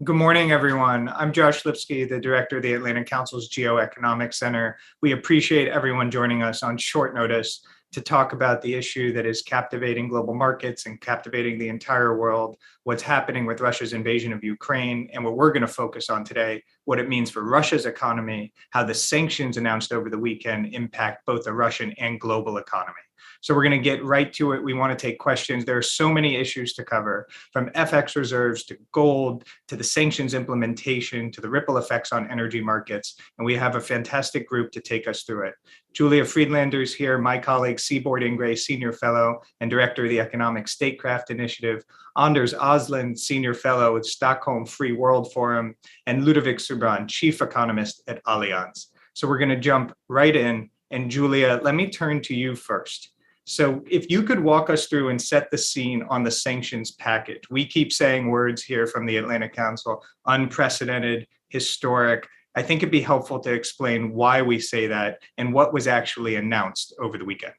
Good morning, everyone. I'm Josh Lipsky, the director of the Atlantic Council's Geoeconomic Center. We appreciate everyone joining us on short notice to talk about the issue that is captivating global markets and captivating the entire world, what's happening with Russia's invasion of Ukraine, and what we're going to focus on today, what it means for Russia's economy, how the sanctions announced over the weekend impact both the Russian and global economy. So we're going to get right to it. We want to take questions. There are so many issues to cover, from FX reserves to gold, to the sanctions implementation, to the ripple effects on energy markets. And we have a fantastic group to take us through it. Julia Friedlander is here, my colleague, Seaboard Ingray, Senior Fellow and Director of the Economic Statecraft Initiative, Anders Osland, Senior Fellow at Stockholm Free World Forum, and Ludovic Subran, Chief Economist at Allianz. So we're going to jump right in. And Julia, let me turn to you first. So if you could walk us through and set the scene on the sanctions package. We keep saying words here from the Atlantic Council, unprecedented, historic. I think it'd be helpful to explain why we say that and what was actually announced over the weekend.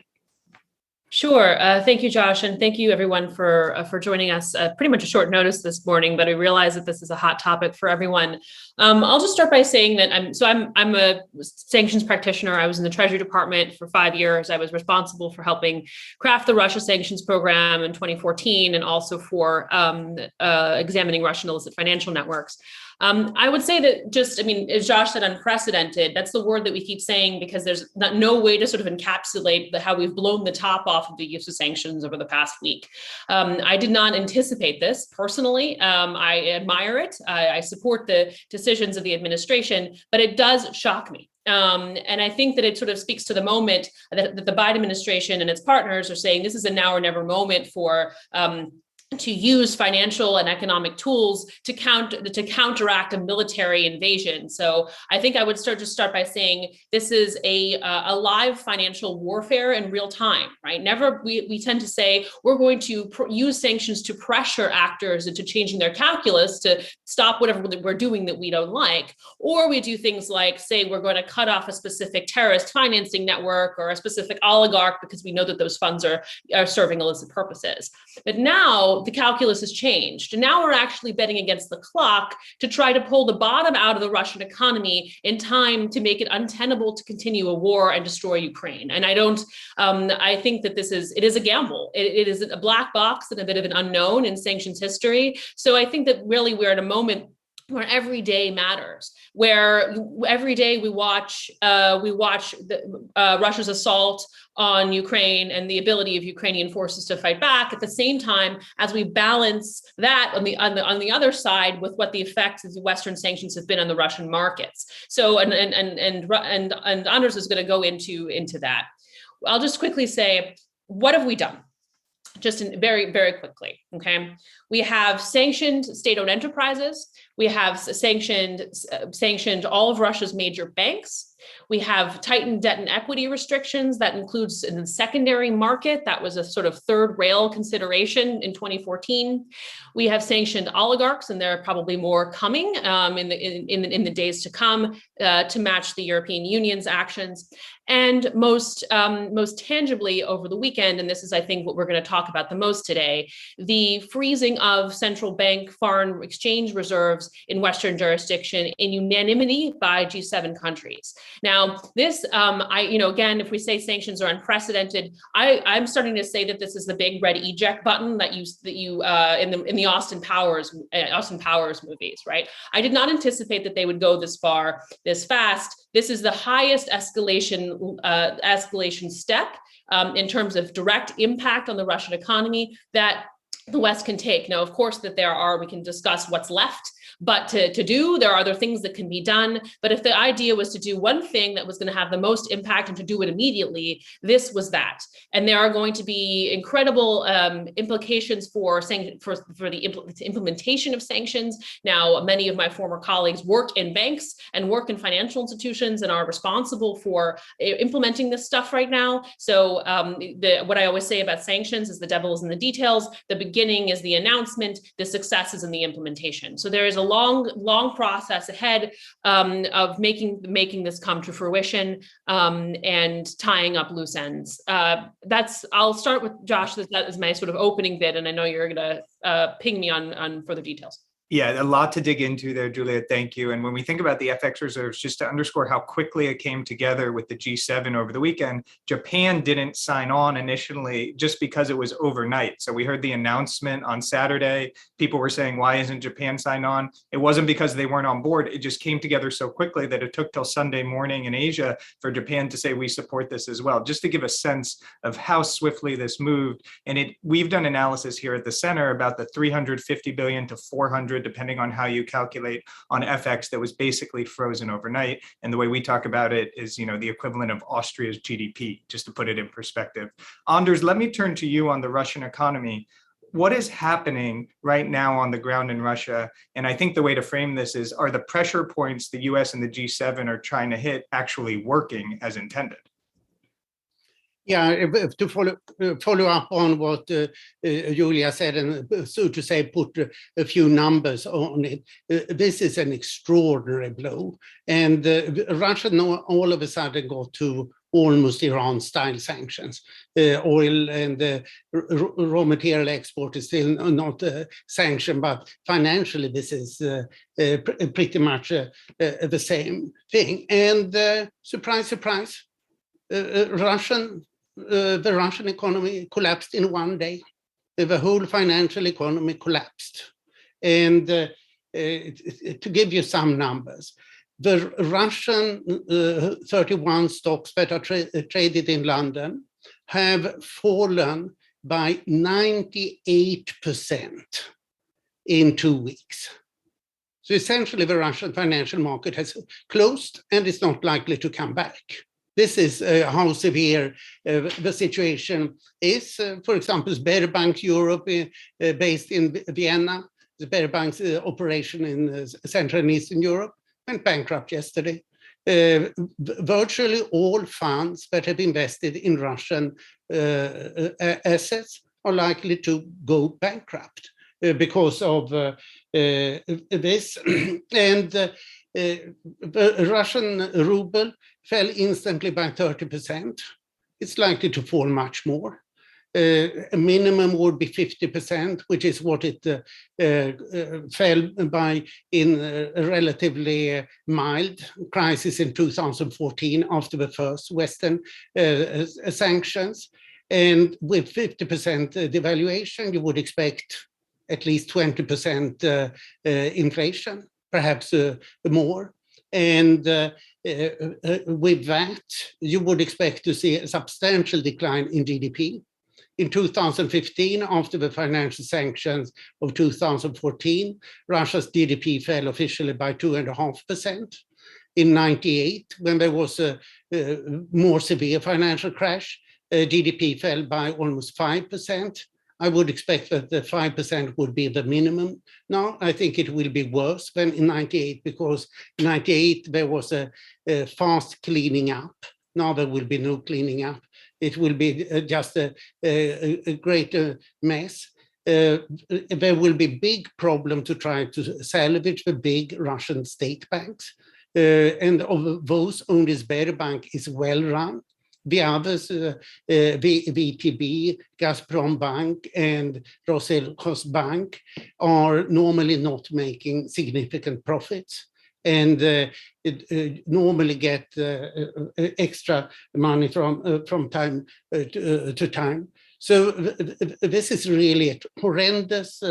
Sure. Thank you, Josh, and thank you everyone for joining us. Pretty much a short notice this morning, but I realize that this is a hot topic for everyone. I'll just start by saying that I'm a sanctions practitioner. I was in the Treasury Department for 5 years. I was responsible for helping craft the Russia sanctions program in 2014, and also for examining Russian illicit financial networks. I would say that as Josh said, unprecedented, that's the word that we keep saying because there's no way to sort of encapsulate how we've blown the top off of the use of sanctions over the past week. I did not anticipate this personally. I admire it. I support the decisions of the administration, but it does shock me. And I think that it sort of speaks to the moment that the Biden administration and its partners are saying this is a now or never moment for to use financial and economic tools to counteract a military invasion. So I think I would start by saying this is a live financial warfare in real time, right? We tend to say we're going to use sanctions to pressure actors into changing their calculus to stop whatever we're doing that we don't like, or we do things like say we're going to cut off a specific terrorist financing network or a specific oligarch because we know that those funds are serving illicit purposes. But now the calculus has changed. And now we're actually betting against the clock to try to pull the bottom out of the Russian economy in time to make it untenable to continue a war and destroy Ukraine. And I think that it is a gamble. It is a black box and a bit of an unknown in sanctions history. So I think that really we're at a moment where every day matters, where every day we watch Russia's assault on Ukraine and the ability of Ukrainian forces to fight back, at the same time as we balance that on the other side with what the effects of the Western sanctions have been on the Russian markets. So and Anders is going to go into that. I'll just quickly say, what have we done? Very, very quickly, okay? We have sanctioned state-owned enterprises. We have sanctioned all of Russia's major banks. We have tightened debt and equity restrictions. That includes in the secondary market. That was a sort of third rail consideration in 2014. We have sanctioned oligarchs, and there are probably more coming in the days to come to match the European Union's actions. And most tangibly over the weekend, and this is, I think, what we're going to talk about the most today, the freezing of central bank foreign exchange reserves in Western jurisdiction in unanimity by G7 countries. Now, this, again, if we say sanctions are unprecedented, I'm starting to say that this is the big red eject button that you in the Austin Powers movies, right? I did not anticipate that they would go this far, this fast. This is the highest escalation step in terms of direct impact on the Russian economy that the West can take. Now, of course, we can discuss what's left, but to do, there are other things that can be done. But if the idea was to do one thing that was going to have the most impact and to do it immediately, this was that. And there are going to be incredible implications for the implementation of sanctions. Now, many of my former colleagues work in banks and work in financial institutions and are responsible for implementing this stuff right now. So what I always say about sanctions is the devil is in the details. The beginning is the announcement, the success is in the implementation. So there is a long process ahead of making this come to fruition and tying up loose ends. I'll start with Josh. That is my sort of opening bit, and I know you're going to ping me on further details. Yeah, a lot to dig into there, Julia. Thank you. And when we think about the FX reserves, just to underscore how quickly it came together with the G7 over the weekend, Japan didn't sign on initially just because it was overnight. So we heard the announcement on Saturday. People were saying, why isn't Japan signed on? It wasn't because they weren't on board. It just came together so quickly that it took till Sunday morning in Asia for Japan to say, we support this as well, just to give a sense of how swiftly this moved. And we've done analysis here at the center about the 350 billion to 400, depending on how you calculate, on FX that was basically frozen overnight. And the way we talk about it is, the equivalent of Austria's GDP, just to put it in perspective. Anders, let me turn to you on the Russian economy. What is happening right now on the ground in Russia? And I think the way to frame this is, are the pressure points the US and the G7 are trying to hit actually working as intended? Yeah, to follow up on what Julia said, and so to say, put a few numbers on it. This is an extraordinary blow, and Russia all of a sudden got to almost Iran-style sanctions. Oil and raw material export is still not sanctioned, but financially this is pretty much the same thing. And surprise, surprise, the Russian economy collapsed in one day. The whole financial economy collapsed. And to give you some numbers, the Russian 31 stocks that are traded in London have fallen by 98% in 2 weeks. So essentially the Russian financial market has closed and is not likely to come back. This is how severe the situation is. For example, Sberbank Europe, based in Vienna, Sberbank's operation in Central and Eastern Europe, went bankrupt yesterday. Virtually all funds that have invested in Russian assets are likely to go bankrupt because of this. And the Russian ruble fell instantly by 30%. It's likely to fall much more. A minimum would be 50%, which is what it fell by in a relatively mild crisis in 2014 after the first Western sanctions. And with 50% devaluation, you would expect at least 20% inflation, perhaps more. And with that, you would expect to see a substantial decline in GDP. In 2015, after the financial sanctions of 2014, Russia's GDP fell officially by 2.5%. In 98, when there was a more severe financial crash, GDP fell by almost 5%. I would expect that the 5% would be the minimum. Now, I think it will be worse than in 98, because in 98 there was a fast cleaning up. Now there will be no cleaning up. It will be just a great mess. There will be big problem to try to salvage the big Russian state banks. And of those, only Sberbank is well run. The others, VTB, Gazprom Bank, and Roselkhozbank are normally not making significant profits, and normally get extra money from time to time. So this is really a horrendous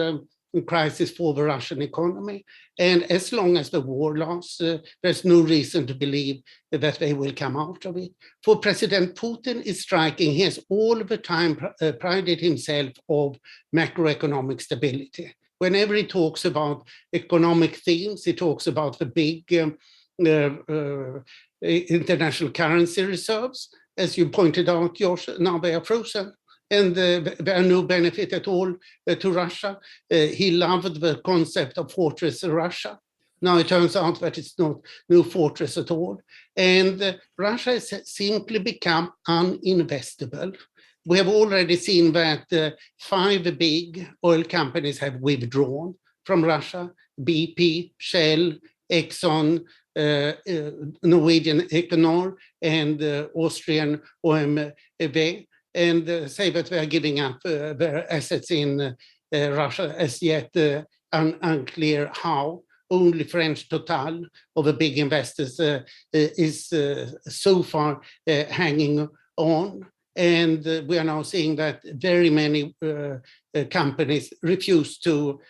crisis for the Russian economy. And as long as the war lasts, there's no reason to believe that they will come out of it. For President Putin is striking, he has all the time prided himself of macroeconomic stability. Whenever he talks about economic themes, he talks about the big international currency reserves. As you pointed out, Josh, now they are frozen. And there are no benefit at all to Russia. He loved the concept of fortress Russia. Now it turns out that it's no fortress at all. And Russia has simply become uninvestable. We have already seen that 5 big oil companies have withdrawn from Russia: BP, Shell, Exxon, Norwegian Equinor, and Austrian OMV. And say that they are giving up their assets in Russia as yet unclear how. Only French Total, of the big investors, is so far hanging on. And we are now seeing that very many companies refuse to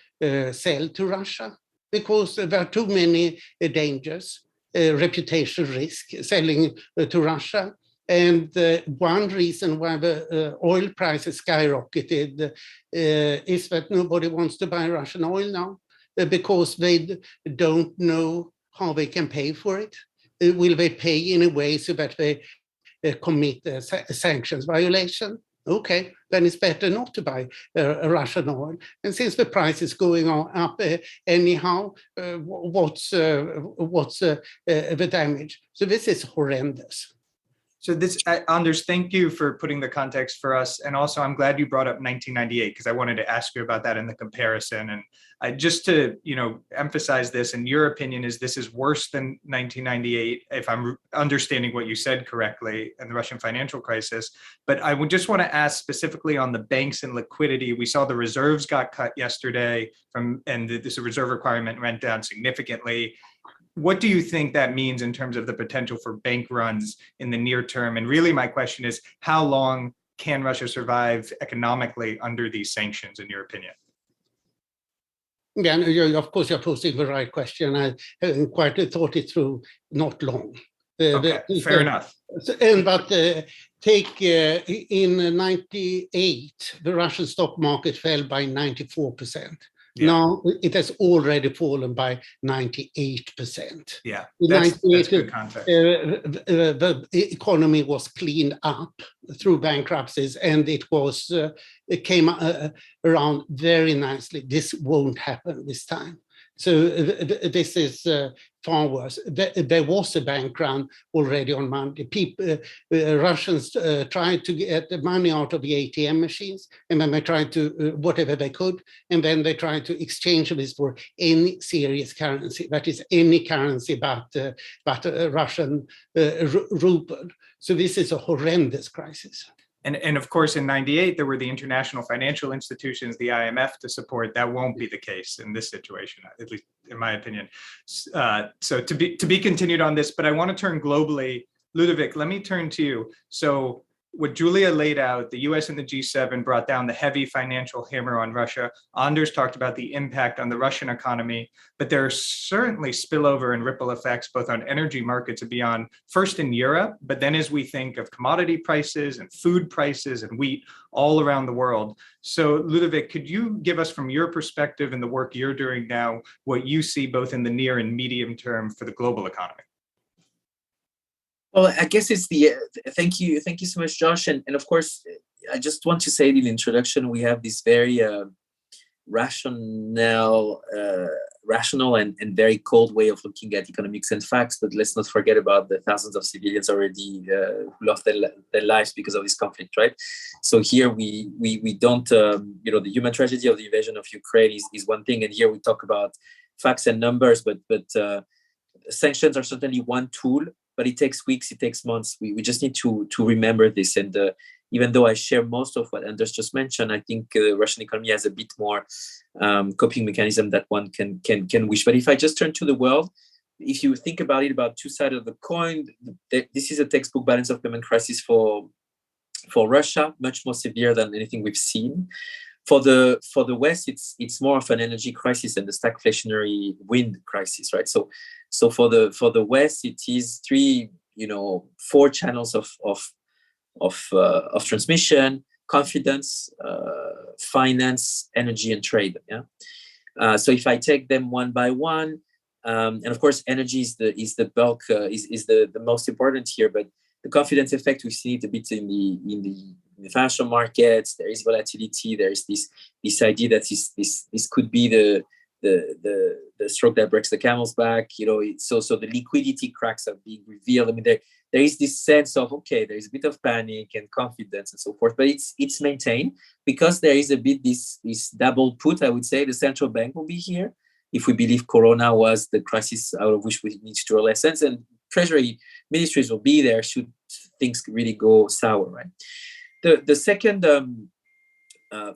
sell to Russia because there are too many dangers, reputation risk, selling to Russia. And one reason why the oil prices skyrocketed is that nobody wants to buy Russian oil now because they don't know how they can pay for it. Will they pay in a way so that they commit a sanctions violation? Okay, then it's better not to buy Russian oil. And since the price is going up anyhow, what's the damage? So this is horrendous. So Anders, thank you for putting the context for us. And also, I'm glad you brought up 1998, because I wanted to ask you about that in the comparison. And just to, emphasize this, in your opinion, is this is worse than 1998, if I'm understanding what you said correctly, and the Russian financial crisis. But I would just want to ask specifically on the banks and liquidity. We saw the reserves got cut yesterday and this reserve requirement went down significantly. What do you think that means in terms of the potential for bank runs in the near term? And really my question is, how long can Russia survive economically under these sanctions, in your opinion? Yeah, of course, you're posing the right question. I haven't quite thought it through, not long. Okay, fair enough. But take in 98, the Russian stock market fell by 94%. Yeah. Now it has already fallen by 98%. Yeah, that's good context. The economy was cleaned up through bankruptcies, and it came around very nicely. This won't happen this time. So this is far worse. There was a bank run already on Monday. Russians tried to get the money out of the ATM machines, and then they tried to whatever they could, and then they tried to exchange this for any serious currency. That is any currency but Russian ruble. So this is a horrendous crisis. And of course, in 98, there were the international financial institutions, the IMF, to support. That won't be the case in this situation, at least in my opinion. So to be continued on this, but I want to turn globally. Ludovic, let me turn to you. So what Julia laid out, the US and the G7 brought down the heavy financial hammer on Russia. Anders talked about the impact on the Russian economy, but there are certainly spillover and ripple effects both on energy markets and beyond, first in Europe, but then as we think of commodity prices and food prices and wheat all around the world. So Ludovic, could you give us from your perspective and the work you're doing now, what you see both in the near and medium term for the global economy? Well, I guess it's thank you so much, Josh. And of course, I just want to say in the introduction, we have this very rational and very cold way of looking at economics and facts. But let's not forget about the thousands of civilians already who lost their lives because of this conflict, right? So here we don't, the human tragedy of the invasion of Ukraine is one thing, and here we talk about facts and numbers. But sanctions are certainly one tool. But it takes weeks, it takes months. We just need to remember this. And even though I share most of what Anders just mentioned, I think the Russian economy has a bit more coping mechanism that one can wish. But if I just turn to the world, if you think about it, about two sides of the coin, this is a textbook balance of payment crisis for Russia, much more severe than anything we've seen. For the West, it's more of an energy crisis and the stagflationary wind crisis, right? So for the West, it is four channels of transmission: confidence, finance, energy, and trade. Yeah. So if I take them one by one, and of course, energy is the bulk, is the most important here. But the confidence effect, we've seen it a bit in the financial markets. There is volatility. There is this idea that this could be the stroke that breaks the camel's back. So the liquidity cracks are being revealed. I mean, there is this sense of, okay, there is a bit of panic and confidence and so forth, but it's maintained because there is a bit this double put. I would say the central bank will be here if we believe Corona was the crisis out of which we need to draw lessons, and Treasury ministries will be there should things really go sour, right? The second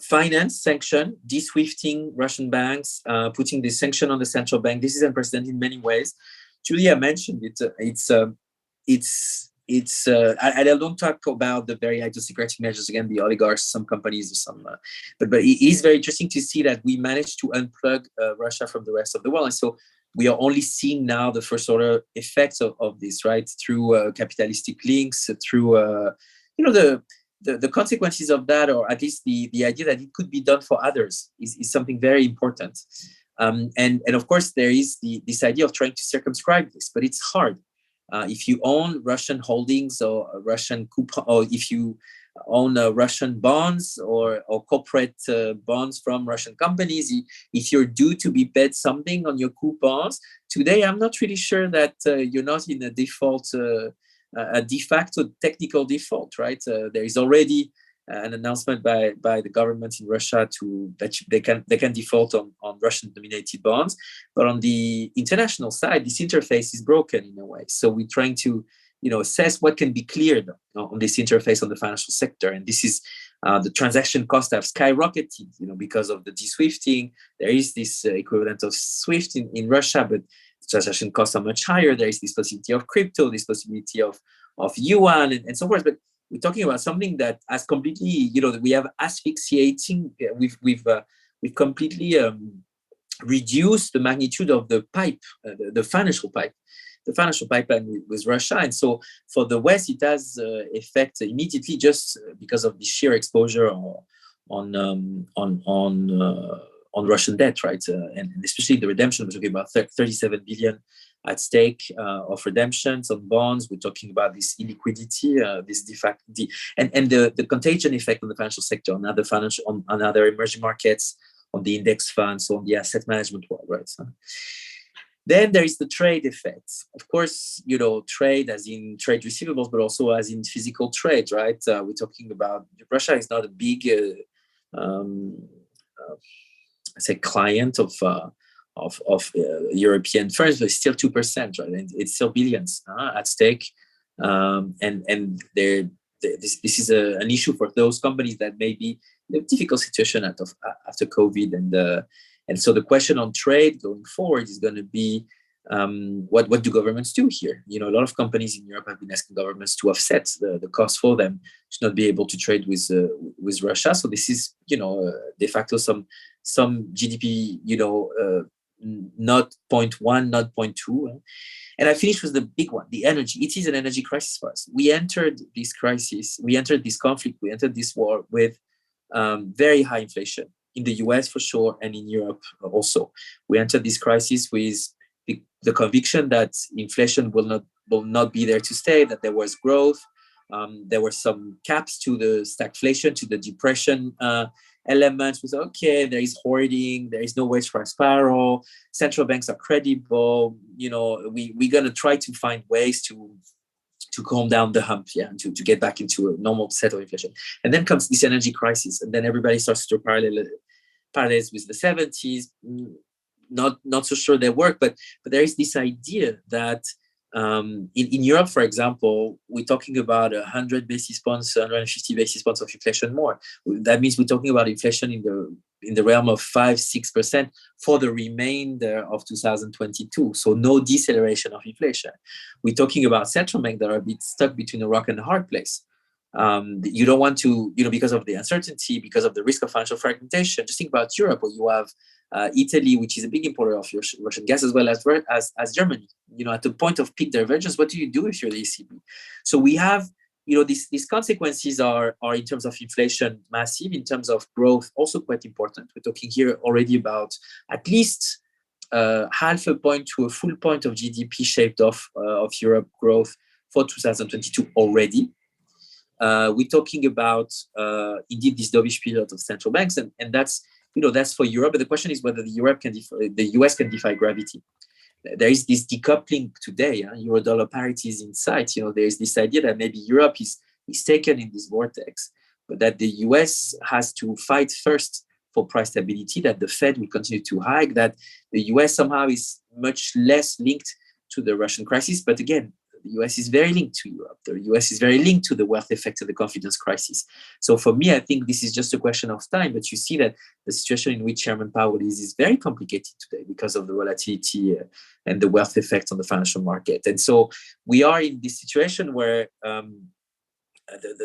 finance sanction, de-swifting Russian banks, putting the sanction on the central bank. This is unprecedented in many ways. Julia mentioned it. I don't talk about the very idiosyncratic measures again, the oligarchs, some companies, or some. But it is very interesting to see that we managed to unplug Russia from the rest of the world, and so we are only seeing now the first order effects of this, right? Through capitalistic links, through the consequences of that, or at least the idea that it could be done for others, is something very important. And of course, there is this idea of trying to circumscribe this, but it's hard. If you own Russian holdings or Russian coupon, or if you own Russian bonds or corporate bonds from Russian companies, if you're due to be paid something on your coupons, today I'm not really sure that you're not in a default, a de facto technical default, right? There is already an announcement by the government in Russia that they can default on Russian-dominated bonds, but on the international side, this interface is broken in a way. So we're trying to assess what can be cleared on this interface on the financial sector, and this is the transaction costs have skyrocketed, because of the de-swifting. There is this equivalent of SWIFT in Russia, but the transaction costs are much higher. There is this possibility of crypto, this possibility of yuan, and so forth. But we're talking about something that has completely, we have asphyxiating. We've completely reduced the magnitude of the pipe, the financial pipeline with Russia. And so for the West, it has effect immediately just because of the sheer exposure on Russian debt, right? And especially the redemption, we're talking about 37 billion at stake of redemptions on bonds. We're talking about this illiquidity, and the contagion effect on the financial sector, on other emerging markets, on the index funds, on the asset management world, right? So, then there is the trade effects. Of course, trade as in trade receivables, but also as in physical trade, right? We're talking about Russia is not a big, client of European firms, but it's still 2%, right? And it's still billions at stake. This is an issue for those companies that may be in a difficult situation after COVID, and so the question on trade going forward is going to be what do governments do here? A lot of companies in Europe have been asking governments to offset the cost for them to not be able to trade with Russia. So this is de facto some GDP not 0.1, not 0.2. And I finish with the big one, the energy. It is an energy crisis for us. We entered this crisis, we entered this conflict, we entered this war with very high inflation in the US for sure, and in Europe also. We entered this crisis with the conviction that inflation will not be there to stay, that there was growth. There were some caps to the stagflation, to the depression elements. We said, okay, there is hoarding, there is no wage price spiral, central banks are credible, we're going to try to find ways to calm down the hump, and to get back into a normal set of inflation. And then comes this energy crisis, and then everybody starts to parallels with the 70s. Not so sure they work, but there is this idea that in Europe, for example, we're talking about 100 basis points, 150 basis points of inflation more. That means we're talking about inflation in the realm of 5-6% for the remainder of 2022. So no deceleration of inflation. We're talking about central banks that are a bit stuck between a rock and a hard place. You don't want to, because of the uncertainty, because of the risk of financial fragmentation. Just think about Europe, where you have Italy, which is a big importer of Russian gas, as well as Germany. At the point of peak divergence, what do you do if you're the ECB? So we have, these consequences are in terms of inflation massive, in terms of growth also quite important. We're talking here already about at least half a point to a full point of GDP shaved off of Europe growth for 2022 already. We're talking about indeed this dovish period of central banks, and that's for Europe. But the question is whether the US can defy gravity. There is this decoupling today. Euro-dollar parity is in sight. There is this idea that maybe Europe is taken in this vortex, but that the US has to fight first for price stability, that the Fed will continue to hike, that the US somehow is much less linked to the Russian crisis. But again, The US is very linked to Europe. The US is very linked to the wealth effect of the confidence crisis. So for me, I think this is just a question of time, but you see that the situation in which Chairman Powell is very complicated today because of the volatility and the wealth effect on the financial market. And so we are in this situation where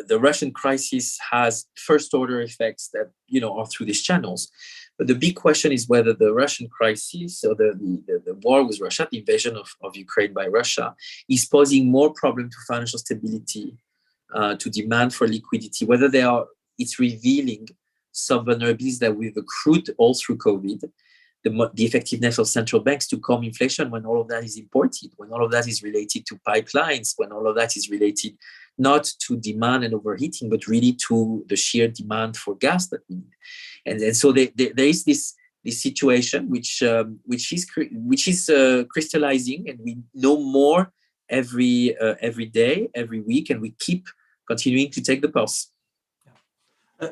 the Russian crisis has first order effects that, are through these channels. But the big question is whether the Russian crisis or the war with Russia, the invasion of Ukraine by Russia, is posing more problem to financial stability, to demand for liquidity, whether it's revealing some vulnerabilities that we've accrued all through COVID, the effectiveness of central banks to calm inflation when all of that is imported, when all of that is related to pipelines, when all of that is related not to demand and overheating, but really to the sheer demand for gas that we need. And so there is this situation which is crystallizing, and we know more every day, every week, and we keep continuing to take the pulse.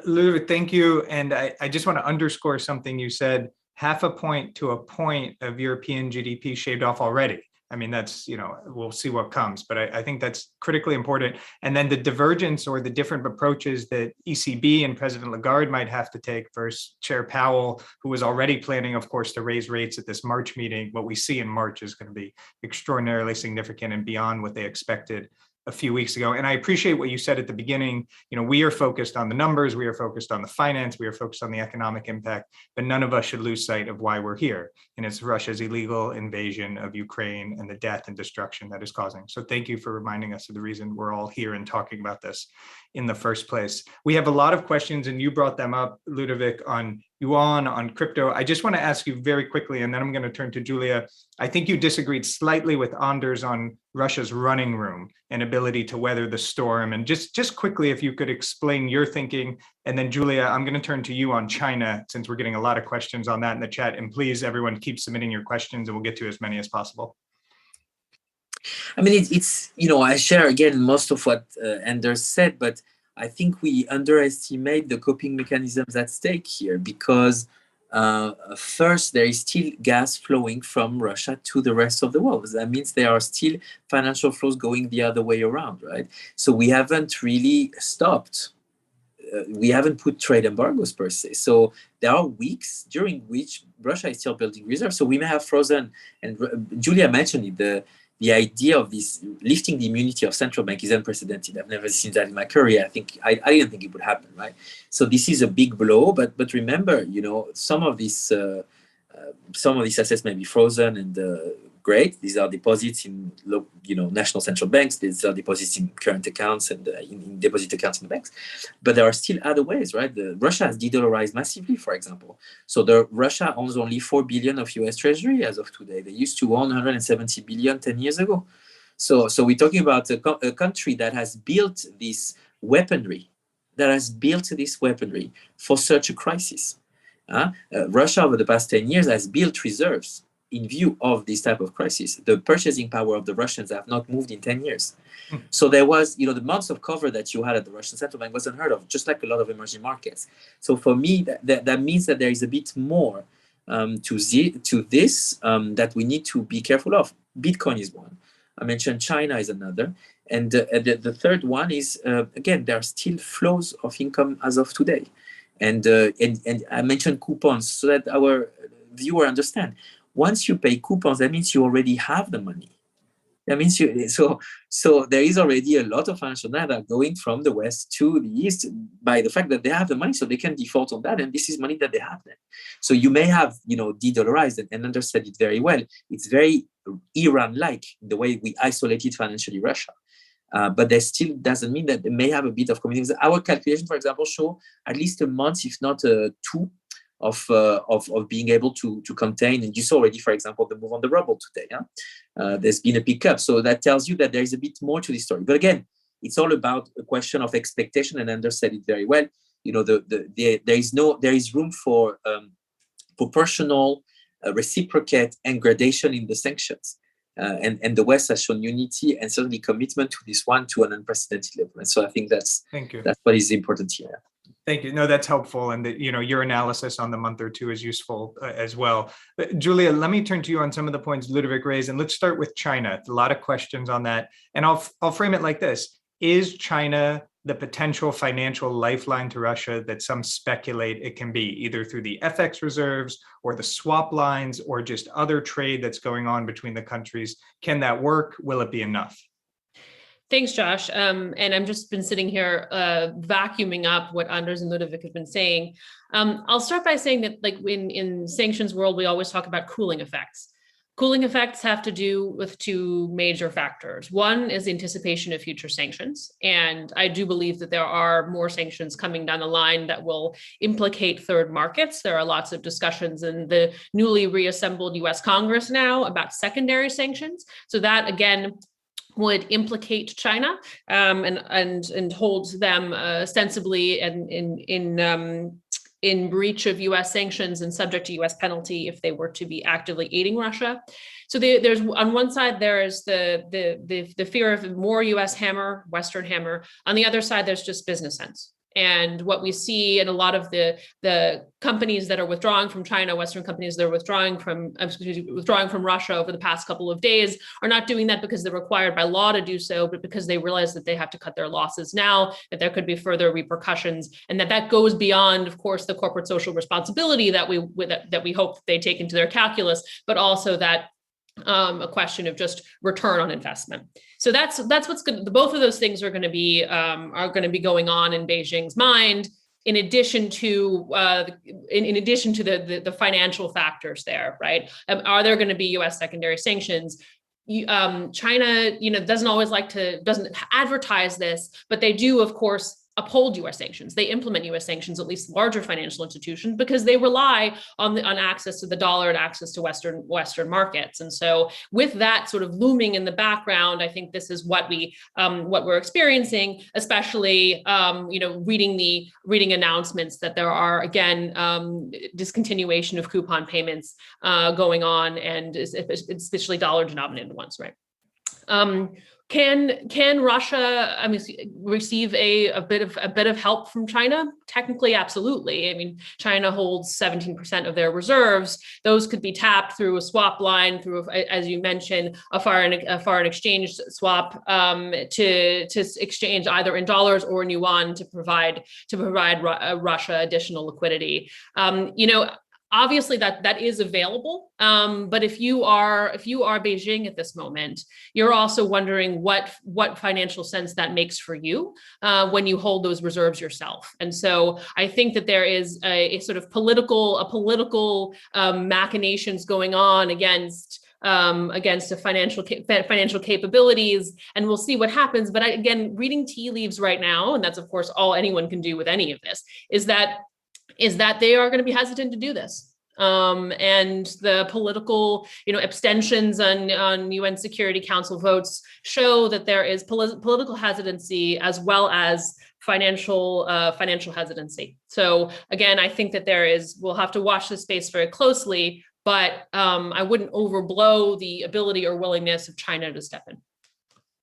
Ludovic, thank you. And I just want to underscore something you said. 0.5 point to 1 point of European GDP shaved off already. I mean, that's, we'll see what comes, but I think that's critically important. And then the divergence or the different approaches that ECB and President Lagarde might have to take versus Chair Powell, who was already planning, of course, to raise rates at this March meeting. What we see in March is going to be extraordinarily significant and beyond what they expected a few weeks ago. And I appreciate what you said at the beginning. We are focused on the numbers, we are focused on the finance, we are focused on the economic impact, but none of us should lose sight of why we're here. And it's Russia's illegal invasion of Ukraine and the death and destruction that is causing. So thank you for reminding us of the reason we're all here and talking about this in the first place. We have a lot of questions, and you brought them up, Ludovic, on yuan, on crypto. I just want to ask you very quickly, and then I'm going to turn to Julia. I think you disagreed slightly with Anders on Russia's running room and ability to weather the storm. And just quickly, if you could explain your thinking. And then Julia, I'm going to turn to you on China, since we're getting a lot of questions on that in the chat. And please, everyone, keep submitting your questions and we'll get to as many as possible. I mean, it's I share again most of what Anders said, but I think we underestimate the coping mechanisms at stake here, because first, there is still gas flowing from Russia to the rest of the world. That means there are still financial flows going the other way around, right? So we haven't really stopped. We haven't put trade embargoes per se. So there are weeks during which Russia is still building reserves. So we may have frozen, and Julia mentioned it, the idea of this lifting the immunity of central bank is unprecedented. I've never seen that in my career. I didn't think it would happen, right? So this is a big blow. But remember, some of these assets may be frozen, and great. These are deposits in national central banks. These are deposits in current accounts and in deposit accounts in the banks. But there are still other ways, right? Russia has de-dollarized massively, for example. So Russia owns only 4 billion of US Treasury as of today. They used to own 170 billion 10 years ago. So we're talking about a country that has built this weaponry, for such a crisis. Russia, over the past 10 years, has built reserves in view of this type of crisis. The purchasing power of the Russians have not moved in 10 years. So there was, the months of cover that you had at the Russian central bank was unheard of, just like a lot of emerging markets. So for me, that means that there is a bit more to this that we need to be careful of. Bitcoin is one. I mentioned China is another. And the third one is, again, there are still flows of income as of today. And I mentioned coupons so that our viewer understand. Once you pay coupons, that means you already have the money. That means so there is already a lot of financial data going from the West to the East by the fact that they have the money, so they can default on that, and this is money that they have then. So you may have, de-dollarized, and Anders said it very well. It's very Iran-like, the way we isolated financially Russia. But that still doesn't mean that they may have a bit of commitments. Our calculation, for example, show at least a month, if not 2, of being able to contain. And you saw already, for example, the move on the ruble today. There's been a pickup, so that tells you that there is a bit more to the story. But again, it's all about a question of expectation, and Anders said it very well. There is room for proportional, reciprocate, and gradation in the sanctions. And the West has shown unity and certainly commitment to this one to an unprecedented level. And so I think that's what is important here. Thank you. No, that's helpful. And that, your analysis on the month or two is useful as well. But Julia, let me turn to you on some of the points Ludovic raised, and let's start with China. A lot of questions on that. And I'll frame it like this. Is China the potential financial lifeline to Russia that some speculate it can be, either through the FX reserves or the swap lines or just other trade that's going on between the countries? Can that work? Will it be enough? Thanks, Josh. And I've just been sitting here vacuuming up what Anders and Ludovic have been saying. I'll start by saying that, like in sanctions world, we always talk about cooling effects. Cooling effects have to do with two major factors. One is the anticipation of future sanctions. And I do believe that there are more sanctions coming down the line that will implicate third markets. There are lots of discussions in the newly reassembled US Congress now about secondary sanctions. So that, again, would implicate China and hold them ostensibly in breach of US sanctions and subject to US penalty if they were to be actively aiding Russia. So there's on one side, there is the fear of more US hammer, Western hammer. On the other side, there's just business sense. And what we see in a lot of the companies that are withdrawing from China, Western companies that are withdrawing from Russia over the past couple of days, are not doing that because they're required by law to do so, but because they realize that they have to cut their losses now, that there could be further repercussions, and that goes beyond, of course, the corporate social responsibility that we hope that they take into their calculus, but also that a question of just return on investment. So that's what's good. Both of those things are going to be going on in Beijing's mind, in addition to the financial factors there, right? Are there going to be U.S. secondary sanctions? China, doesn't advertise this, but they do, of course, uphold U.S. sanctions. They implement U.S. sanctions, at least larger financial institutions, because they rely on access to the dollar and access to Western markets. And so, with that sort of looming in the background, I think this is what we're experiencing, especially reading announcements that there are again discontinuation of coupon payments going on, and especially dollar-denominated ones, right? Can Russia, receive a bit of help from China? Technically, absolutely. I mean, China holds 17% of their reserves. Those could be tapped through a swap line, through, as you mentioned, a foreign exchange swap to exchange either in dollars or in yuan to provide Russia additional liquidity. Obviously, that is available, but if you are Beijing at this moment, you're also wondering what financial sense that makes for you when you hold those reserves yourself. And so I think that there is a sort of political machinations going on against the financial capabilities, and we'll see what happens. But again, reading tea leaves right now, and that's of course all anyone can do with any of this, is that they are going to be hesitant to do this. And the political, abstentions on UN Security Council votes show that there is political hesitancy as well as financial hesitancy. So again, I think that we'll have to watch this space very closely, but I wouldn't overblow the ability or willingness of China to step in.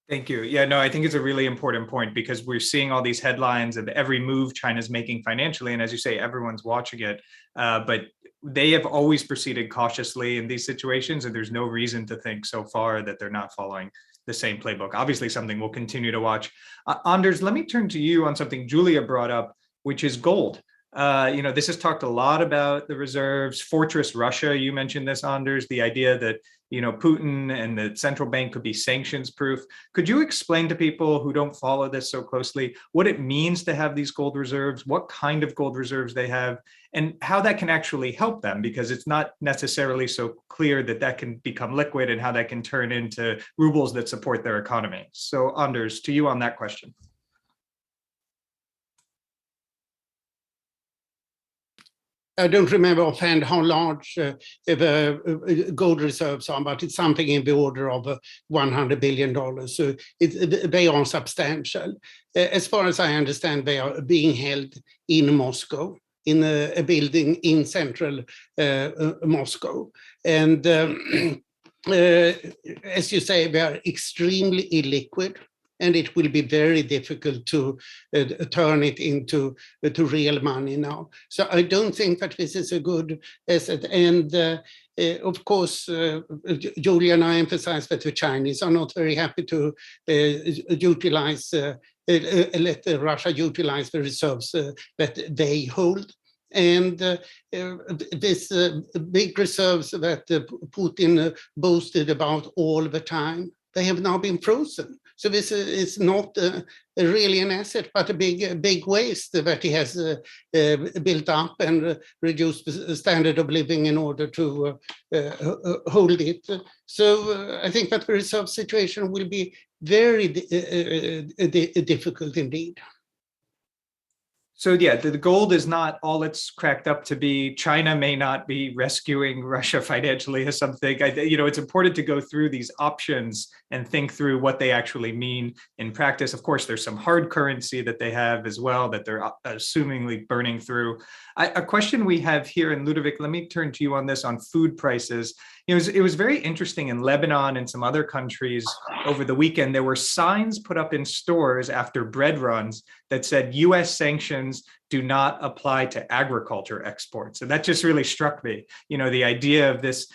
Thank you. Yeah, no, I think it's a really important point, because we're seeing all these headlines of every move China's making financially. And as you say, everyone's watching it. But they have always proceeded cautiously in these situations. And there's no reason to think so far that they're not following the same playbook. Obviously, something we'll continue to watch. Anders, let me turn to you on something Julia brought up, which is gold. This has talked a lot about the reserves, Fortress Russia. You mentioned this, Anders, the idea that, Putin and the central bank could be sanctions proof. Could you explain to people who don't follow this so closely what it means to have these gold reserves, what kind of gold reserves they have, and how that can actually help them? Because it's not necessarily so clear that can become liquid and how that can turn into rubles that support their economy. So, Anders, to you on that question. I don't remember offhand how large the gold reserves are, but it's something in the order of $100 billion. So they are substantial. As far as I understand, they are being held in Moscow, in a building in central Moscow. And as you say, they are extremely illiquid. and it will be very difficult to turn it into to real money now. So I don't think that this is a good asset. And of course, Julia and I emphasize that the Chinese are not very happy to utilize, let Russia utilize the reserves that they hold. And this big reserves that Putin boasted about all the time, they have now been frozen. So this is not really an asset, but a big waste that he has built up and reduced the standard of living in order to hold it. So I think that the reserve situation will be very difficult indeed. So yeah, the gold is not all it's cracked up to be. China may not be rescuing Russia financially or something. It's important to go through these options and think through what they actually mean in practice. Of course, there's some hard currency that they have as well that they're assumingly burning through. A question we have here, and Ludovic, let me turn to you on this, on food prices. It was very interesting in Lebanon and some other countries over the weekend. There were signs put up in stores after bread runs that said US sanctions do not apply to agriculture exports. And that just really struck me. The idea of this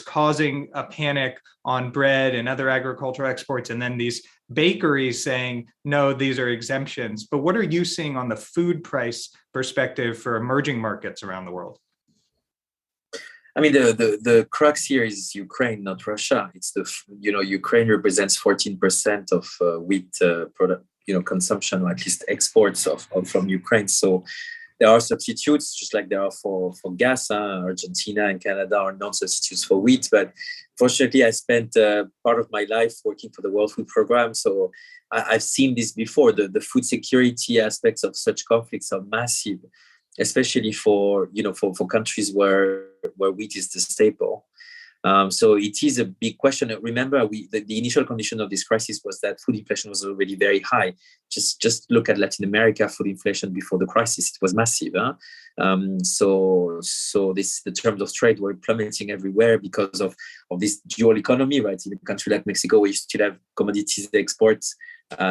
causing a panic on bread and other agricultural exports, and then these bakeries saying, no, these are exemptions. But what are you seeing on the food price perspective for emerging markets around the world? I mean, the crux here is Ukraine, not Russia. It's Ukraine represents 14% of wheat product, consumption, or at least exports from Ukraine. So there are substitutes, just like there are for gas. Argentina and Canada are non-substitutes for wheat. But fortunately, I spent part of my life working for the World Food Programme. So I've seen this before. The food security aspects of such conflicts are massive, especially for countries where wheat is the staple. So it is a big question. Remember, the initial condition of this crisis was that food inflation was already very high. Just look at Latin America food inflation before the crisis; it was massive. So the terms of trade were plummeting everywhere because of this dual economy, right? In a country like Mexico, where you still have commodities exports,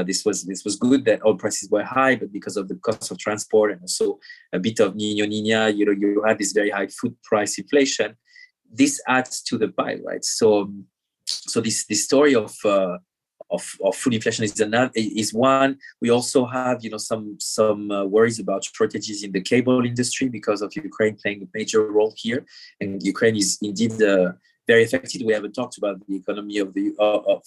this was good that oil prices were high, but because of the cost of transport and also a bit of Niña, you have this very high food price inflation. This adds to the pie, right? So this story of food inflation is one. We also have some worries about shortages in the cable industry because of Ukraine playing a major role here, and Ukraine is indeed very affected. We haven't talked about the economy of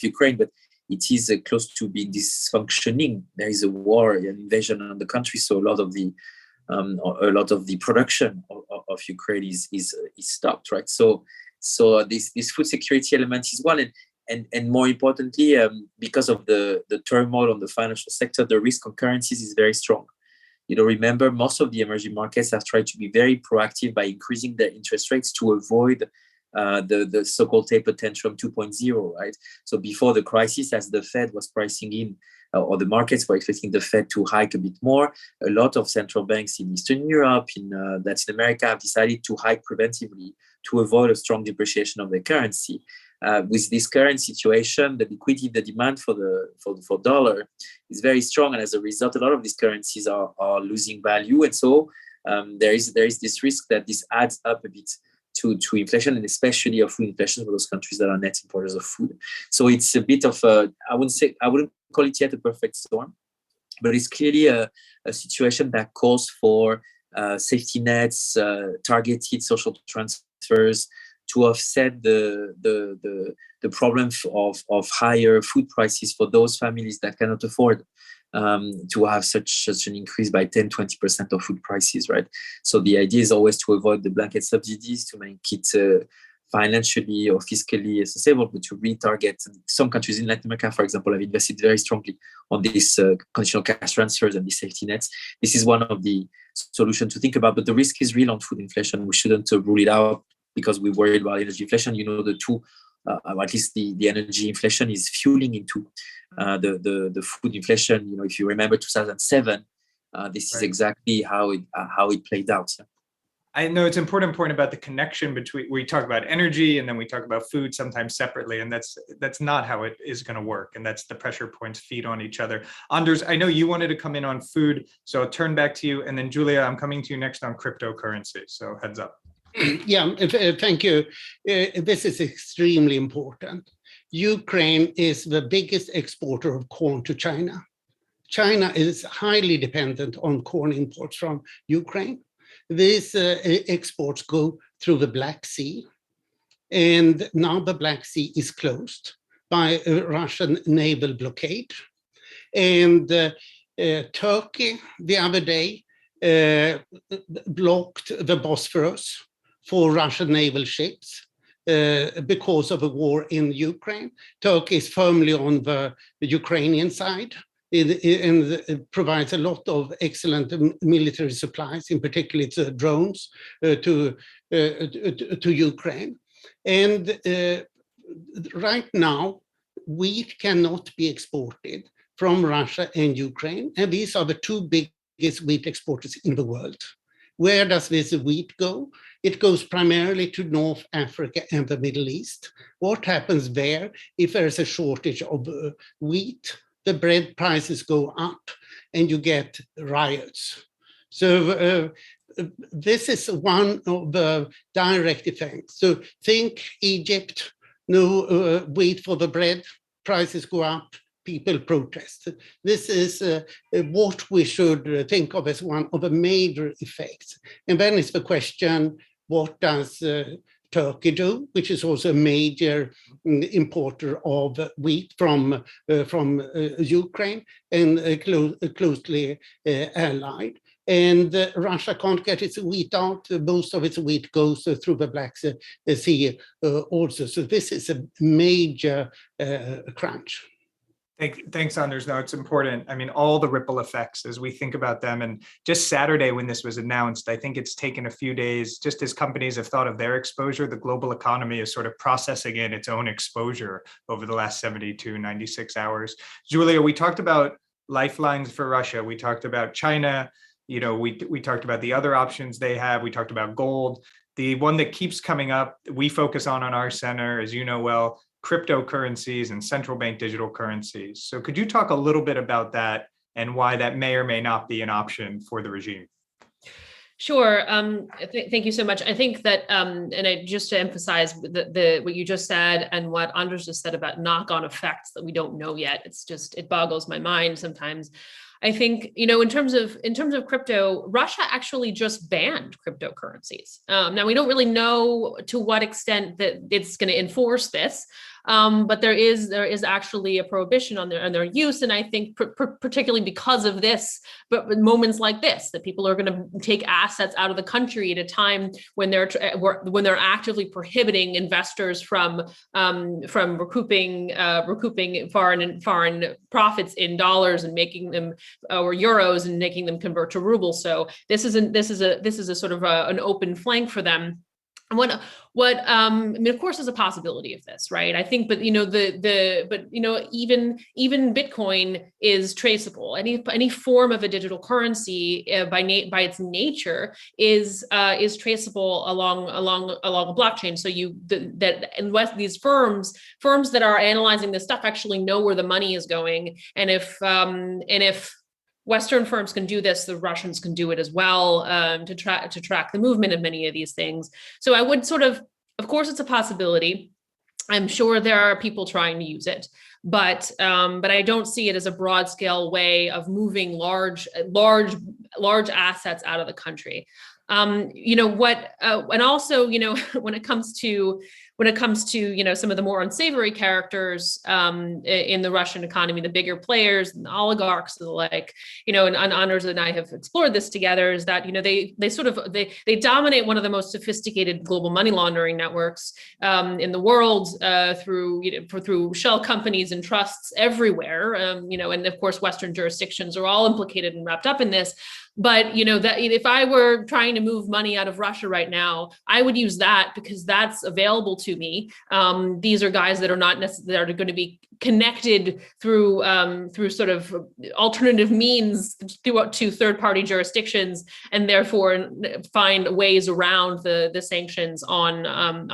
Ukraine, but it is close to being dysfunctioning. There is a war, an invasion on the country, so a lot of the production of Ukraine is stopped, right? So this food security element is one, and more importantly, because of the turmoil on the financial sector, the risk on currencies is very strong. Remember, most of the emerging markets have tried to be very proactive by increasing their interest rates to avoid the so-called taper tantrum 2.0, right? So before the crisis, as the Fed was pricing in, or the markets were expecting the Fed to hike a bit more, a lot of central banks in Eastern Europe, in Latin America, have decided to hike preventively to avoid a strong depreciation of their currency. With this current situation, the liquidity, the demand for dollar is very strong, and as a result, a lot of these currencies are losing value, and so there is this risk that this adds up a bit to inflation, and especially of food inflation for those countries that are net importers of food. So it's a bit of I wouldn't call it yet a perfect storm, but it's clearly a situation that calls for safety nets, targeted social transfers to offset the problem of higher food prices for those families that cannot afford to have such an increase by 10-20% of food prices, right? So the idea is always to avoid the blanket subsidies, to make it financially or fiscally sustainable, but to retarget. Some countries in Latin America, for example, have invested very strongly on these conditional cash transfers and these safety nets. This is one of the solutions to think about, but the risk is real on food inflation. We shouldn't rule it out because we're worried about energy inflation. The two, at least the energy inflation is fueling into the food inflation. If you remember 2007, this is exactly how it played out. I know it's an important point about the connection between, we talk about energy and then we talk about food sometimes separately, and that's not how it is going to work. And that's the pressure points feed on each other. Anders, I know you wanted to come in on food, so I'll turn back to you. And then Julia, I'm coming to you next on cryptocurrencies. So heads up. Yeah, thank you. This is extremely important. Ukraine is the biggest exporter of corn to China. China is highly dependent on corn imports from Ukraine. These exports go through the Black Sea, and now the Black Sea is closed by a Russian naval blockade. And Turkey, the other day, blocked the Bosphorus for Russian naval ships because of a war in Ukraine. Turkey is firmly on the Ukrainian side. It provides a lot of excellent military supplies, in particular its drones to Ukraine. And right now, wheat cannot be exported from Russia and Ukraine, and these are the two biggest wheat exporters in the world. Where does this wheat go? It goes primarily to North Africa and the Middle East. What happens there if there is a shortage of wheat? The bread prices go up and you get riots. So this is one of the direct effects. So think Egypt, no wheat for the bread, prices go up, people protest. This is what we should think of as one of the major effects. And then it's the question, what does Turkey do, which is also a major importer of wheat from Ukraine and closely allied. And Russia can't get its wheat out. Most of its wheat goes through the Black Sea also. So this is a major crunch. Thanks, Anders. No, it's important. I mean, all the ripple effects as we think about them. And just Saturday when this was announced, I think it's taken a few days, just as companies have thought of their exposure, the global economy is sort of processing in its own exposure over the last 72, 96 hours. Julia, we talked about lifelines for Russia. We talked about China. You know, we talked about the other options they have. We talked about gold. The one that keeps coming up, we focus on our center, as you know well, cryptocurrencies and central bank digital currencies. So could you talk a little bit about that and why that may or may not be an option for the regime? Sure. Thank you so much. I think that, just to emphasize what you just said and what Anders just said about knock-on effects that we don't know yet, it boggles my mind sometimes. I think, in terms of crypto, Russia actually just banned cryptocurrencies. Now we don't really know to what extent that it's going to enforce this, but there is actually a prohibition on their use, and I think particularly because of this, but moments like this, that people are going to take assets out of the country at a time when they're actively prohibiting investors from recouping foreign profits in dollars and making them or euros and making them convert to rubles. So this is a sort of an open flank for them. And I mean, of course, there's a possibility of this, right? I think, but even Bitcoin is traceable. Any form of a digital currency by its nature is traceable along a blockchain. So unless these firms that are analyzing this stuff actually know where the money is going, and if Western firms can do this, the Russians can do it as well, to track the movement of many of these things. So I would of course, it's a possibility. I'm sure there are people trying to use it, but I don't see it as a broad scale way of moving large assets out of the country. And also, when it comes to some of the more unsavory characters in the Russian economy, the bigger players, and the oligarchs, and the like, and Anders and I have explored this together, is that they dominate one of the most sophisticated global money laundering networks in the world through shell companies and trusts everywhere, and of course Western jurisdictions are all implicated and wrapped up in this. But that if I were trying to move money out of Russia right now, I would use that because that's available to me. These are guys that are not necessarily going to be connected through sort of alternative means to third-party jurisdictions, and therefore find ways around the sanctions on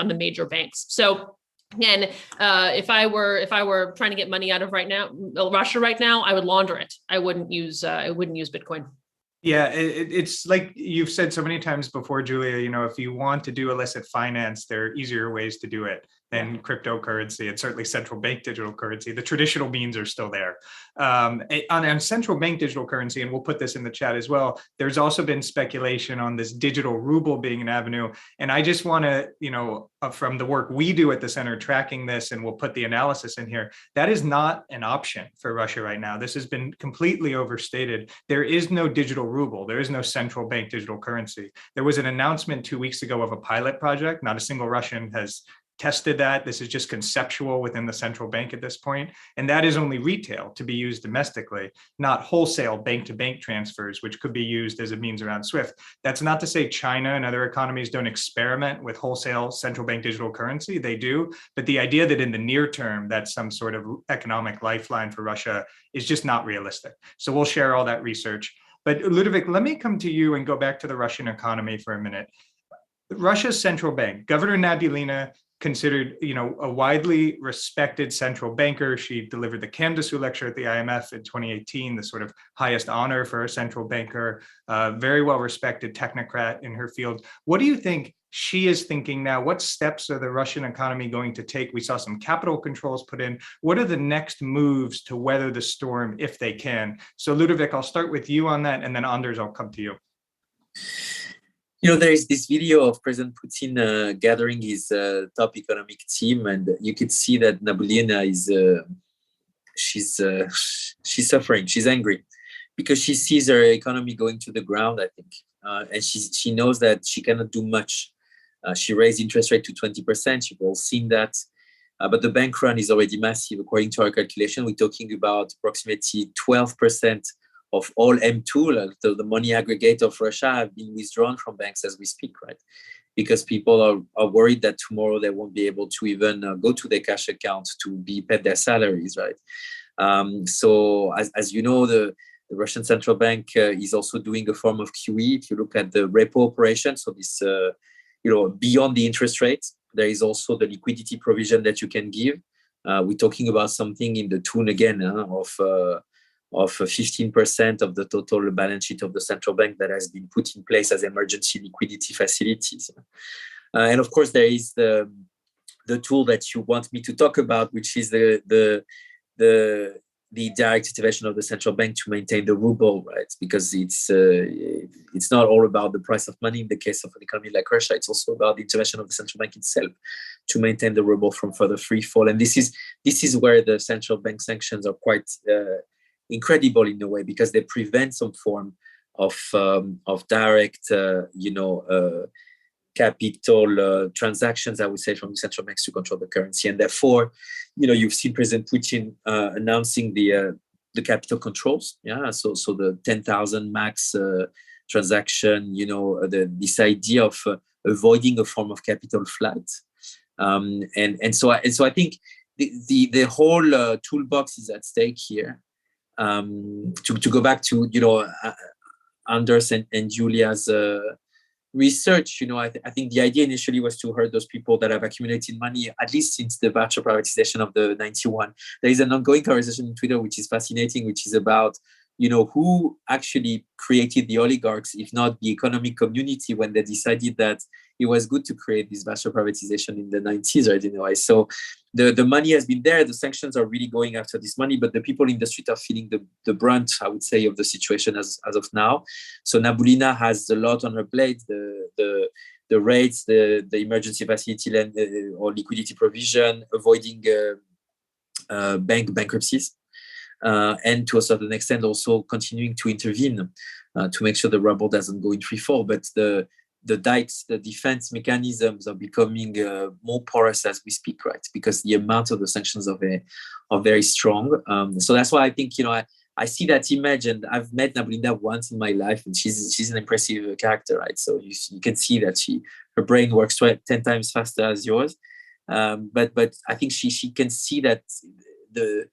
the major banks. So again, if I were trying to get money out of Russia right now, I would launder it. I wouldn't use Bitcoin. Yeah, it's like you've said so many times before, Julia, if you want to do illicit finance, there are easier ways to do it than cryptocurrency and certainly central bank digital currency. The traditional means are still there. On central bank digital currency, and we'll put this in the chat as well, there's also been speculation on this digital ruble being an avenue. And I just want to, from the work we do at the center tracking this, and we'll put the analysis in here, that is not an option for Russia right now. This has been completely overstated. There is no digital ruble. There is no central bank digital currency. There was an announcement 2 weeks ago of a pilot project. Not a single Russian has tested that. This is just conceptual within the central bank at this point. And that is only retail to be used domestically, not wholesale bank-to-bank transfers, which could be used as a means around SWIFT. That's not to say China and other economies don't experiment with wholesale central bank digital currency. They do. But the idea that in the near term, that's some sort of economic lifeline for Russia is just not realistic. So we'll share all that research. But Ludovic, let me come to you and go back to the Russian economy for a minute. Russia's central bank, Governor Nabiullina, considered, a widely respected central banker. She delivered the Candace lecture at the IMF in 2018, the sort of highest honor for a central banker, very well respected technocrat in her field. What do you think she is thinking now? What steps are the Russian economy going to take? We saw some capital controls put in. What are the next moves to weather the storm if they can? So Ludovic, I'll start with you on that, and then Anders, I'll come to you. There is this video of President Putin gathering his top economic team, and you could see that Nabiullina is she's suffering. She's angry because she sees her economy going to the ground, I think, and she knows that she cannot do much. She raised interest rate to 20%. You've all seen that, but the bank run is already massive. According to our calculation, we're talking about approximately 12% of all M2, the money aggregate of Russia, have been withdrawn from banks as we speak, right? Because people are worried that tomorrow they won't be able to even go to their cash account to be paid their salaries, right? So as you know, the Russian central bank is also doing a form of QE. If you look at the repo operation, so this, beyond the interest rate, there is also the liquidity provision that you can give. We're talking about something in the tune again of 15% of the total balance sheet of the central bank that has been put in place as emergency liquidity facilities. And of course, there is the tool that you want me to talk about, which is the direct intervention of the central bank to maintain the ruble, right? Because it's not all about the price of money in the case of an economy like Russia. It's also about the intervention of the central bank itself to maintain the ruble from further free fall. And this is where the central bank sanctions are quite incredible in a way, because they prevent some form of direct, capital transactions, I would say, from the central banks to control the currency. And therefore, you've seen President Putin announcing the capital controls. Yeah, so the 10,000 max transaction. This idea of avoiding a form of capital flight. And so I think the whole toolbox is at stake here. To go back to Anders and Julia's research, I think the idea initially was to hurt those people that have accumulated money, at least since the voucher privatization of the 91. There is an ongoing conversation on Twitter which is fascinating, which is about who actually created the oligarchs, if not the economic community, when they decided that it was good to create this voucher privatization in the 90s, right? So the money has been there. The sanctions are really going after this money, but the people in the street are feeling the brunt, I would say, of the situation as of now. So Nabiullina has a lot on her plate. The rates, the emergency facility lend or liquidity provision, avoiding bankruptcies. And to a certain extent also continuing to intervene to make sure the ruble doesn't go in free fall. But the dikes, the defense mechanisms are becoming more porous as we speak, right? Because the amount of the sanctions are very strong. So that's why I think, I see that image, and I've met Nabelinda once in my life, and she's an impressive character, right? So you can see that her brain works 10 times faster as yours. But I think she can see that the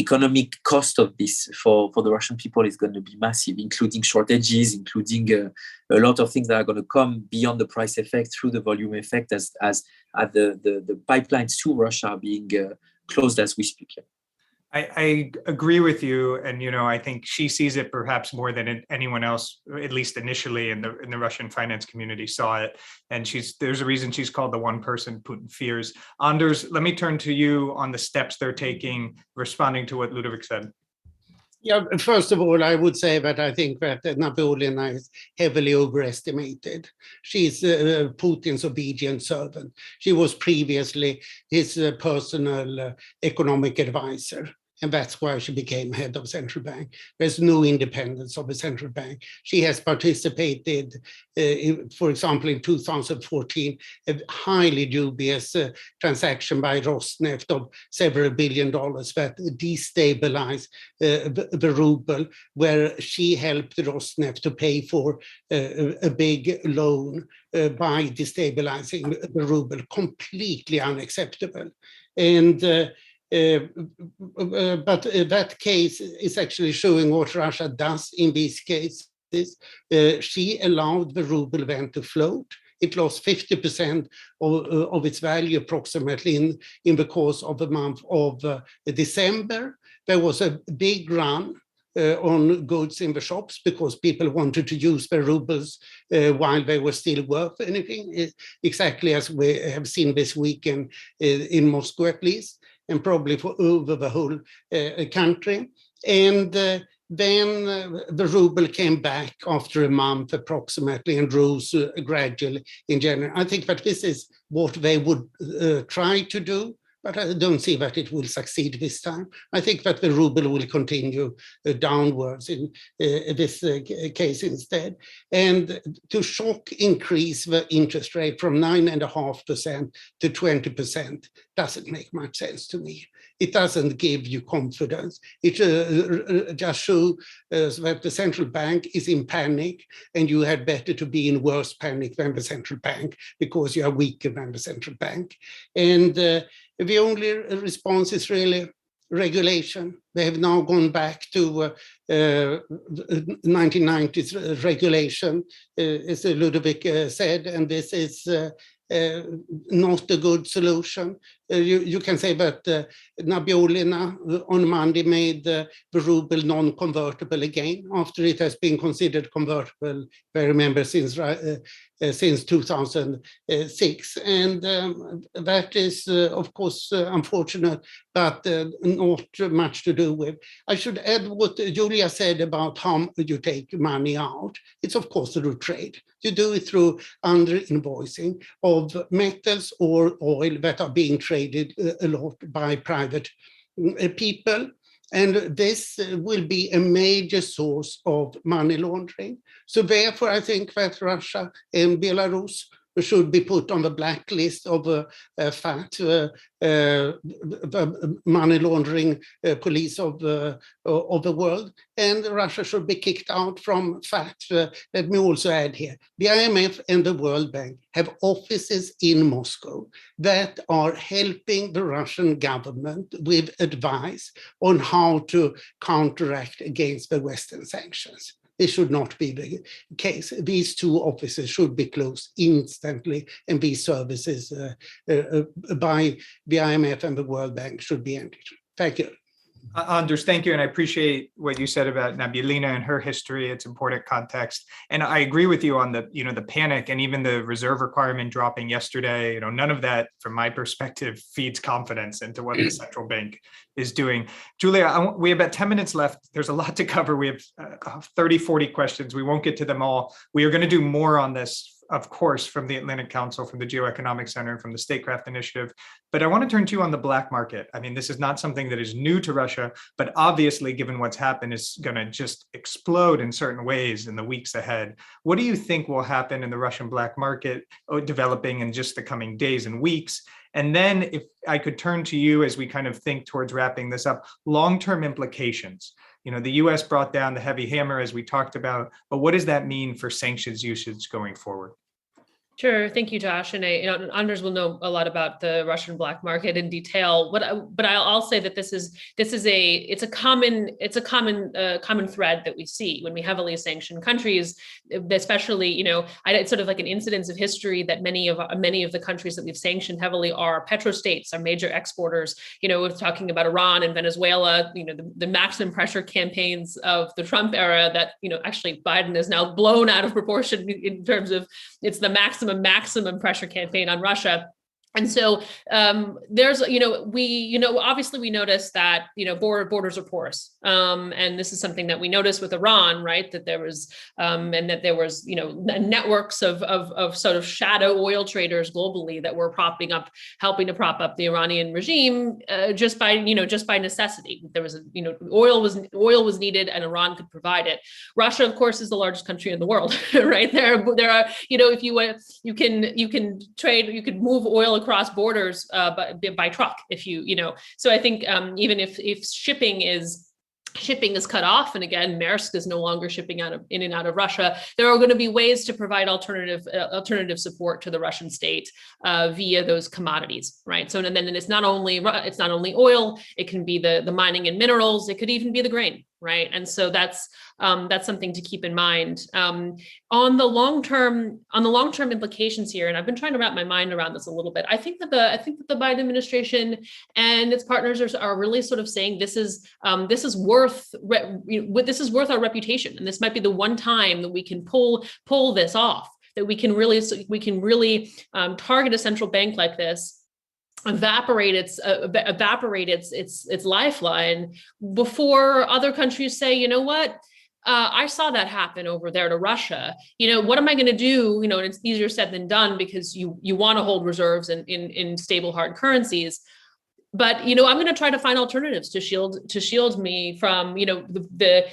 economic cost of this for the Russian people is going to be massive, including shortages, including a lot of things that are going to come beyond the price effect through the volume effect as the pipelines to Russia are being closed as we speak. I agree with you, and I think she sees it perhaps more than anyone else, at least initially in the Russian finance community saw it. And there's a reason she's called the one person Putin fears. Anders, let me turn to you on the steps they're taking, responding to what Ludovic said. Yeah, first of all, I would say that I think that Nabelinda is heavily overestimated. She's Putin's obedient servant. She was previously his personal economic advisor, and that's why she became head of central bank. There's no independence of a central bank. She has participated, for example, in 2014, a highly dubious transaction by Rosneft of several $1 billion that destabilized the ruble, where she helped Rosneft to pay for a big loan by destabilizing the ruble. Completely unacceptable. And but that case is actually showing what Russia does in these cases. She allowed the ruble then to float. It lost 50% of its value approximately in the course of the month of December. There was a big run on goods in the shops because people wanted to use their rubles while they were still worth anything, exactly as we have seen this weekend in Moscow at least, and probably over the whole country. And then the ruble came back after a month approximately and rose gradually in January. I think that this is what they would try to do, but I don't see that it will succeed this time. I think that the ruble will continue downwards in this case instead. And to shock increase the interest rate from 9.5% to 20% doesn't make much sense to me. It doesn't give you confidence. It just shows that the central bank is in panic, and you had better to be in worse panic than the central bank because you are weaker than the central bank. And the only response is really regulation. They have now gone back to 1990s regulation, as Ludovic said, and this is not a good solution. You can say that Nabelinda on Monday made the ruble non-convertible again after it has been considered convertible, I remember, since 2006. And that is, of course, unfortunate, but not much to do with. I should add what Julia said about how you take money out. It's, of course, through trade. You do it through under-invoicing of metals or oil that are being traded a lot by private people. And this will be a major source of money laundering. So therefore, I think that Russia and Belarus should be put on the blacklist of FAT, the money laundering police of the world, and Russia should be kicked out from FAT. Let me also add here, the IMF and the World Bank have offices in Moscow that are helping the Russian government with advice on how to counteract against the Western sanctions. This should not be the case. These two offices should be closed instantly, and these services by the IMF and the World Bank should be ended. Thank you. Anders, thank you. And I appreciate what you said about Nabelinda and her history. It's important context. And I agree with you on the, the panic and even the reserve requirement dropping yesterday. None of that, from my perspective, feeds confidence into what the central bank is doing. Julia, we have about 10 minutes left. There's a lot to cover. We have 30, 40 questions. We won't get to them all. We are going to do more on this, of course, from the Atlantic Council, from the Geoeconomic Center, from the Statecraft Initiative. But I want to turn to you on the black market. I mean, this is not something that is new to Russia, but obviously, given what's happened, is going to just explode in certain ways in the weeks ahead. What do you think will happen in the Russian black market developing in just the coming days and weeks? And then if I could turn to you as we kind of think towards wrapping this up, long-term implications. The US brought down the heavy hammer, as we talked about, but what does that mean for sanctions usage going forward? Sure. Thank you, Josh. And Anders will know a lot about the Russian black market in detail. But I'll say that it's a common thread that we see when we heavily sanctioned countries, especially, it's sort of like an incidence of history that many of the countries that we've sanctioned heavily are petrostates, are major exporters. We're talking about Iran and Venezuela, the maximum pressure campaigns of the Trump era that, actually Biden is now blown out of proportion in terms of it's the maximum pressure campaign on Russia. And so there's, obviously we noticed that, borders are porous. And this is something that we noticed with Iran, right? That there was, networks of sort of shadow oil traders globally that were helping to prop up the Iranian regime just by necessity. There was, oil was needed and Iran could provide it. Russia, of course, is the largest country in the world, right? There are, if you can trade, you could move oil across borders by truck so I think even if shipping is cut off, and again, Maersk is no longer shipping in and out of Russia, there are going to be ways to provide alternative support to the Russian state via those commodities, right? So then it's not only oil, it can be the mining and minerals, it could even be the grain, right? And so that's something to keep in mind. On the long-term implications here, and I've been trying to wrap my mind around this a little bit. I think that the Biden administration and its partners are really sort of saying this is worth our reputation, and this might be the one time that we can pull this off, that we can really target a central bank like this, evaporate its lifeline before other countries say, you know what, I saw that happen over there to Russia. What am I going to do? And it's easier said than done because you want to hold reserves in stable hard currencies. But I'm going to try to find alternatives to shield me from the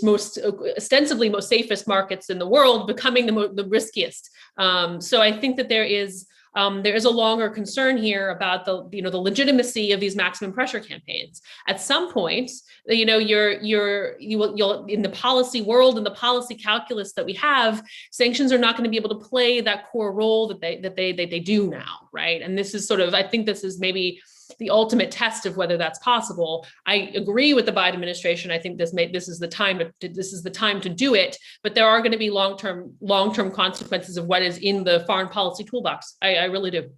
most ostensibly most safest markets in the world becoming the riskiest. So I think that there is a longer concern here about the legitimacy of these maximum pressure campaigns. At some point, you'll in the policy world and the policy calculus that we have, sanctions are not going to be able to play that core role that they do now, right? And this is I think this is maybe the ultimate test of whether that's possible. I agree with the Biden administration. I think this is the time to do it, but there are going to be long-term consequences of what is in the foreign policy toolbox. I really do.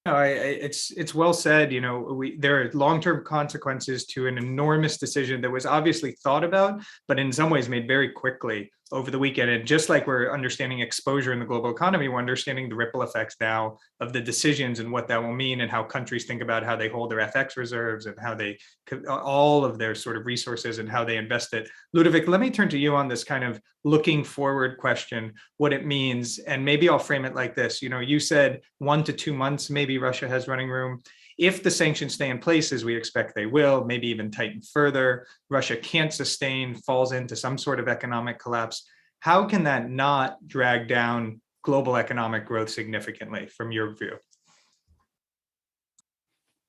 No, it's well said. There are long-term consequences to an enormous decision that was obviously thought about, but in some ways made very quickly over the weekend. And just like we're understanding exposure in the global economy, we're understanding the ripple effects now of the decisions and what that will mean, and how countries think about how they hold their FX reserves and how they all of their sort of resources and how they invest it. Ludovic, let me turn to you on this kind of looking forward question, what it means. And maybe I'll frame it like this. You said 1 to 2 months, maybe Russia has running room. If the sanctions stay in place, as we expect they will, maybe even tighten further, Russia can't sustain, falls into some sort of economic collapse. How can that not drag down global economic growth significantly from your view?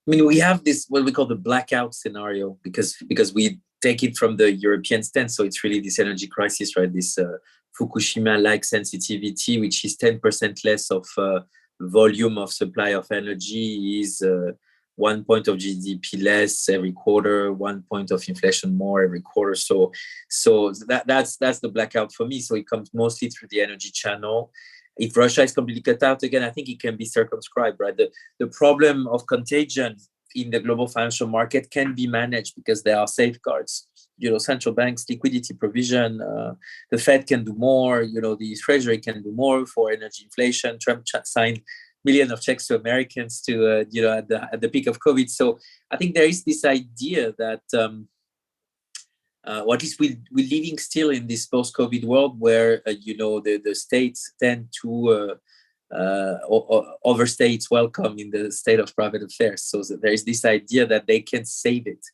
I mean, we have this, what we call the blackout scenario, because we take it from the European stance. So it's really this energy crisis, right? This Fukushima-like sensitivity, which is 10% less of volume of supply of energy, is 1 point of GDP less every quarter, 1 point of inflation more every quarter. So that's the blackout for me. So it comes mostly through the energy channel. If Russia is completely cut out again, I think it can be circumscribed, right? The problem of contagion in the global financial market can be managed because there are safeguards. Central banks, liquidity provision, the Fed can do more, the Treasury can do more for energy inflation. Trump signed millions of checks to Americans to, at the peak of COVID. So I think there is this idea that, or at least we're living still in this post-COVID world where, the states tend to overstay its welcome in the state of private affairs. So there is this idea that they can save it.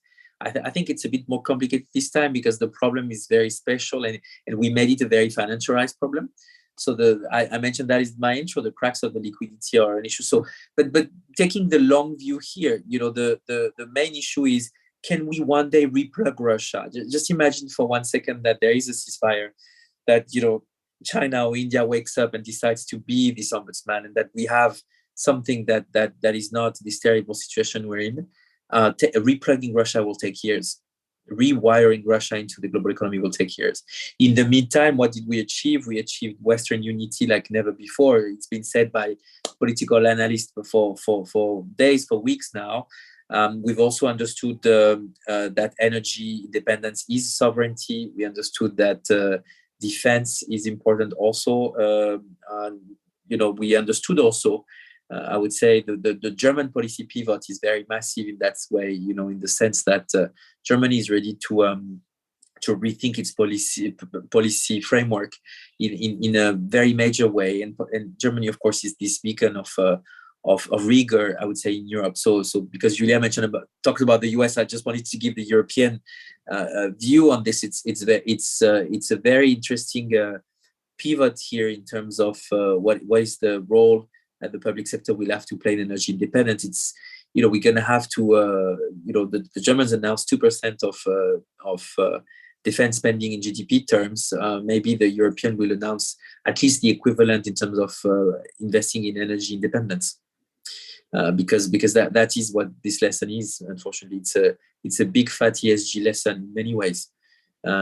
I think it's a bit more complicated this time because the problem is very special and we made it a very financialized problem. So I mentioned that is my intro, the cracks of the liquidity are an issue. So, but taking the long view here, the main issue is, can we one day replug Russia? Just imagine for 1 second that there is a ceasefire, that China or India wakes up and decides to be this ombudsman, and that we have something that is not this terrible situation we're in. Replugging Russia will take years. Rewiring Russia into the global economy will take years. In the meantime, what did we achieve? We achieved Western unity like never before. It's been said by political analysts for days, for weeks now. We've also understood that energy independence is sovereignty. We understood that defense is important also. We understood also, I would say, the German policy pivot is very massive in that way, in the sense that Germany is ready to rethink its policy framework in a very major way. And Germany, of course, is this beacon of rigor, I would say, in Europe. So because Julia talked about the US, I just wanted to give the European view on this. It's a very interesting pivot here in terms of what is the role that the public sector will have to play in energy independence. It's we're going to have to the Germans announced 2% of defense spending in GDP terms. Maybe the European will announce at least the equivalent in terms of investing in energy independence. Because that is what this lesson is. Unfortunately, it's a big fat ESG lesson in many ways.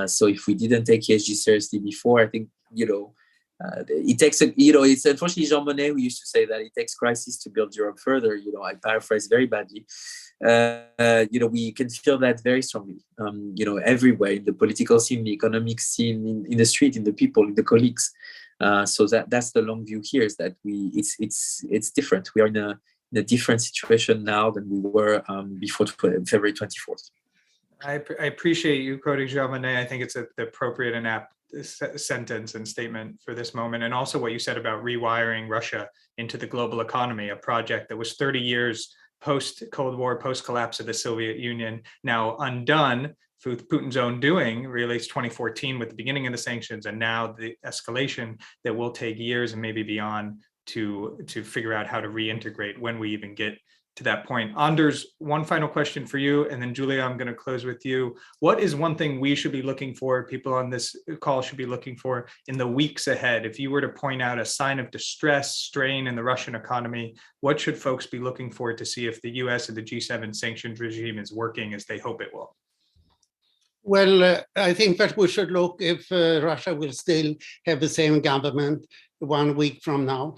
So if we didn't take ESG seriously before, I think it takes it's unfortunately Jean Monnet who used to say that it takes crisis to build Europe further. I paraphrase very badly. We can feel that very strongly. Everywhere, in the political scene, the economic scene, in the street, in the people, in the colleagues. So that's the long view here, is that it's different. We are in a different situation now than we were before February 24th. I appreciate you quoting Jean Monnet. I think it's the appropriate and apt sentence and statement for this moment. And also what you said about rewiring Russia into the global economy, a project that was 30 years post-Cold War, post-collapse of the Soviet Union, now undone through Putin's own doing. Really, it's 2014 with the beginning of the sanctions, and now the escalation that will take years and maybe beyond to figure out how to reintegrate when we even get to that point. Anders, one final question for you, and then Julia, I'm going to close with you. What is one thing we should be looking for, people on this call should be looking for in the weeks ahead? If you were to point out a sign of distress, strain in the Russian economy, what should folks be looking for to see if the US and the G7 sanctions regime is working as they hope it will? Well, I think that we should look if Russia will still have the same government 1 week from now.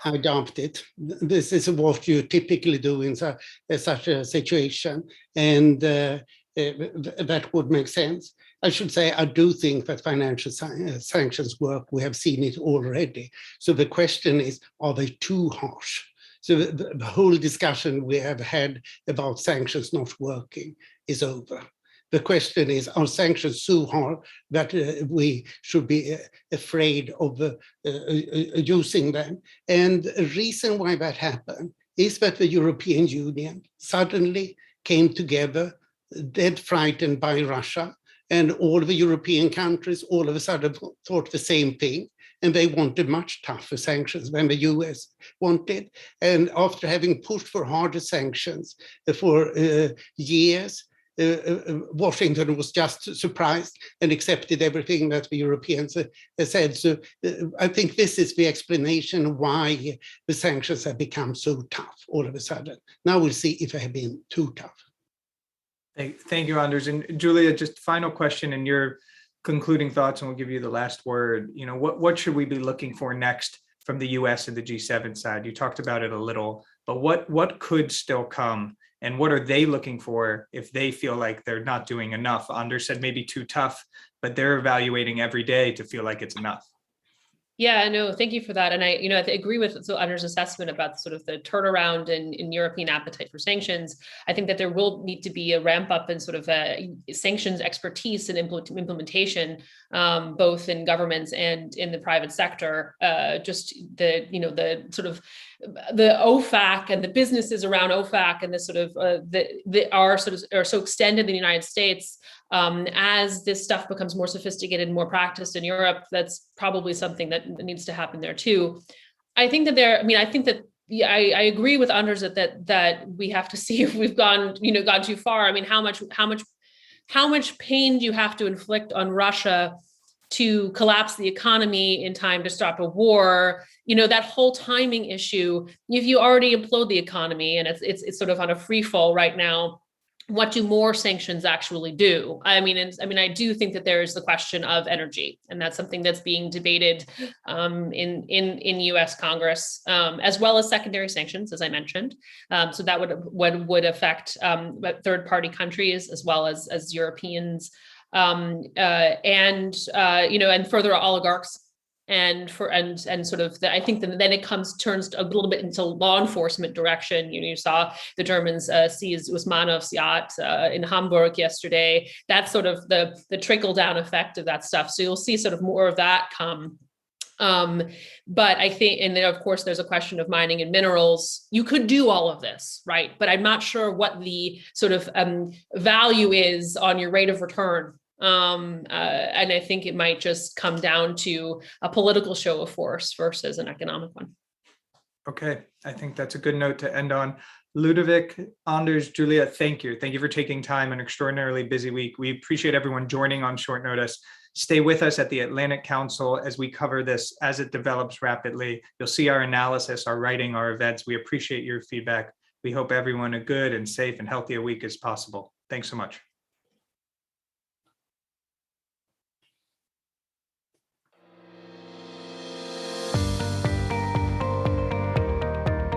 I doubt it. This is what you typically do in such a situation, and that would make sense. I should say, I do think that financial sanctions work. We have seen it already. So the question is, are they too harsh? So the whole discussion we have had about sanctions not working is over. The question is, are sanctions so hard that we should be afraid of using them? And the reason why that happened is that the European Union suddenly came together, dead frightened by Russia, and all the European countries all of a sudden thought the same thing, and they wanted much tougher sanctions than the US wanted. And after having pushed for harder sanctions for years, Washington was just surprised and accepted everything that the Europeans said. So I think this is the explanation why the sanctions have become so tough all of a sudden. Now we'll see if they have been too tough. Thank you, Anders. And Julia, just final question in your concluding thoughts, and we'll give you the last word. What should we be looking for next from the US and the G7 side? You talked about it a little, but what could still come? And what are they looking for if they feel like they're not doing enough? Anders said maybe too tough, but they're evaluating every day to feel like it's enough. Yeah, no, thank you for that. And I agree with Anders' assessment about sort of the turnaround in European appetite for sanctions. I think that there will need to be a ramp up in sort of sanctions expertise and implementation, both in governments and in the private sector. Just the sort of the OFAC and the businesses around OFAC and the sort of are so extended in the United States. As this stuff becomes more sophisticated and more practiced in Europe, that's probably something that needs to happen there too. I think that yeah, I agree with Anders that we have to see if we've gone too far. I mean, how much pain do you have to inflict on Russia to collapse the economy in time to stop a war? That whole timing issue. If you already implode the economy and it's sort of on a free fall right now, what do more sanctions actually do? I mean, I do think that there is the question of energy, and that's something that's being debated in U.S. Congress, as well as secondary sanctions, as I mentioned. So that would affect third-party countries as well as Europeans, and further oligarchs. And sort of I think that then it turns a little bit into law enforcement direction. You saw the Germans seize Usmanov's yacht in Hamburg yesterday. That's sort of the trickle down effect of that stuff. So you'll see sort of more of that come. But I think, and then of course there's a question of mining and minerals. You could do all of this, right? But I'm not sure what the sort of value is on your rate of return. And I think it might just come down to a political show of force versus an economic one. Okay, I think that's a good note to end on. Ludovic, Anders, Julia, thank you. Thank you for taking time, an extraordinarily busy week. We appreciate everyone joining on short notice. Stay with us at the Atlantic Council as we cover this as it develops rapidly. You'll see our analysis, our writing, our events. We appreciate your feedback. We hope everyone a good and safe and healthy a week as possible. Thanks so much.